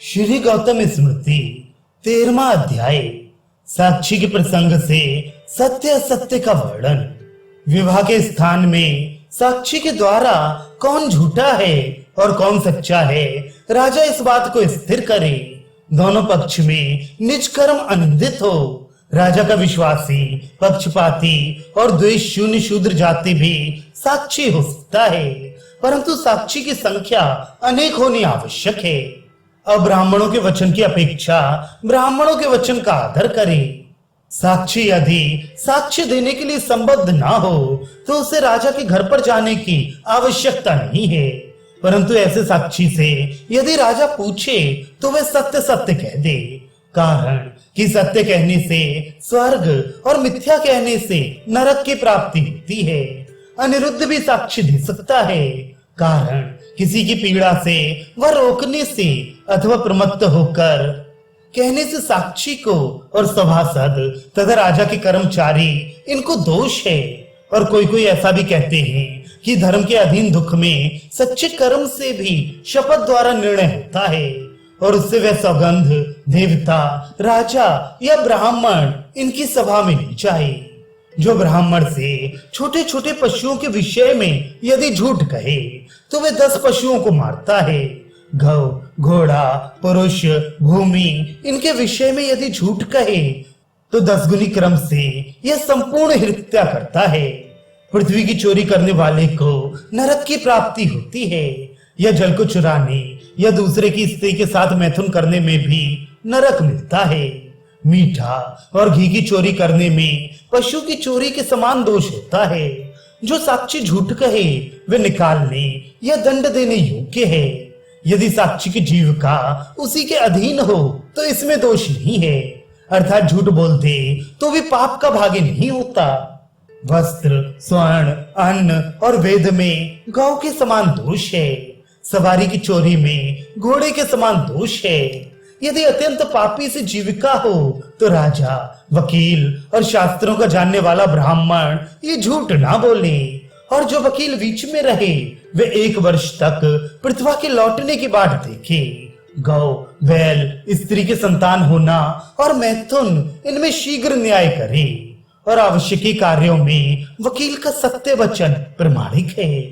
श्री गौतम स्मृति 13वां अध्याय। साक्षी के प्रसंग से सत्य असत्य का वर्णन। विवाह के स्थान में साक्षी के द्वारा कौन झूठा है और कौन सच्चा है, राजा इस बात को स्थिर करे। दोनों पक्ष में निज कर्म आनंदित हो। राजा का विश्वासी, पक्षपाती और द्वेष शून्य शूद्र जाति भी साक्षी हो सकता है, परंतु साक्षी की संख्या अनेक होनी आवश्यक है। अब्राह्मणों के वचन की अपेक्षा ब्राह्मणों के वचन का आदर करें। साक्षी यदि साक्ष्य देने के लिए संबद्ध ना हो तो उसे राजा के घर पर जाने की आवश्यकता नहीं है, परंतु ऐसे साक्षी से यदि राजा पूछे तो वह सत्य सत्य कह दे। कारण कि सत्य कहने से स्वर्ग और मिथ्या कहने से नरक की प्राप्ति होती है। अनिरुद्ध भी साक्ष्य दे सकता है, कारण किसी की पीड़ा से वह रोकने से अथवा प्रमत्त होकर कहने से साक्षी को और सभासद तथा राजा के कर्मचारी इनको दोष है। और कोई कोई ऐसा भी कहते हैं कि धर्म के अधीन दुख में सच्चे कर्म से भी शपथ द्वारा निर्णय होता है, और उससे वह सौगंध देवता, राजा या ब्राह्मण इनकी सभा में नहीं जाए। जो ब्राह्मण से छोटे छोटे पशुओं के विषय में यदि झूठ कहे तो वह 10 पशुओं को मारता है। गौ, घोड़ा, पुरुष, भूमि इनके विषय में यदि झूठ कहे तो 10 गुनी क्रम से यह संपूर्ण हत्या करता है। पृथ्वी की चोरी करने वाले को नरक की प्राप्ति होती है। यह जल को चुराने या दूसरे की स्त्री के साथ मैथुन करने में भी नरक मिलता है। मीठा और घी की चोरी करने में पशु की चोरी के समान दोष होता है। जो साक्षी झूठ कहे वे निकालने या दंड देने योग्य है। यदि साक्षी की जीविका उसी के अधीन हो तो इसमें दोष नहीं है, अर्थात झूठ बोलते तो भी पाप का भागी नहीं होता। वस्त्र, स्वर्ण, अन्न और वेद में गौ के समान दोष है। सवारी की चोरी में घोड़े के समान दोष है। यदि अत्यंत पापी से जीविका हो तो राजा, वकील और शास्त्रों का जानने वाला ब्राह्मण ये झूठ ना बोले, और जो वकील बीच में रहे वे 1 वर्ष तक पृथ्वी के लौटने की बाट देखे। गौ, बैल, स्त्री के संतान होना और मैथुन इनमें शीघ्र न्याय करे, और आवश्यक कार्यों में वकील का सत्य वचन प्रमाणिक है।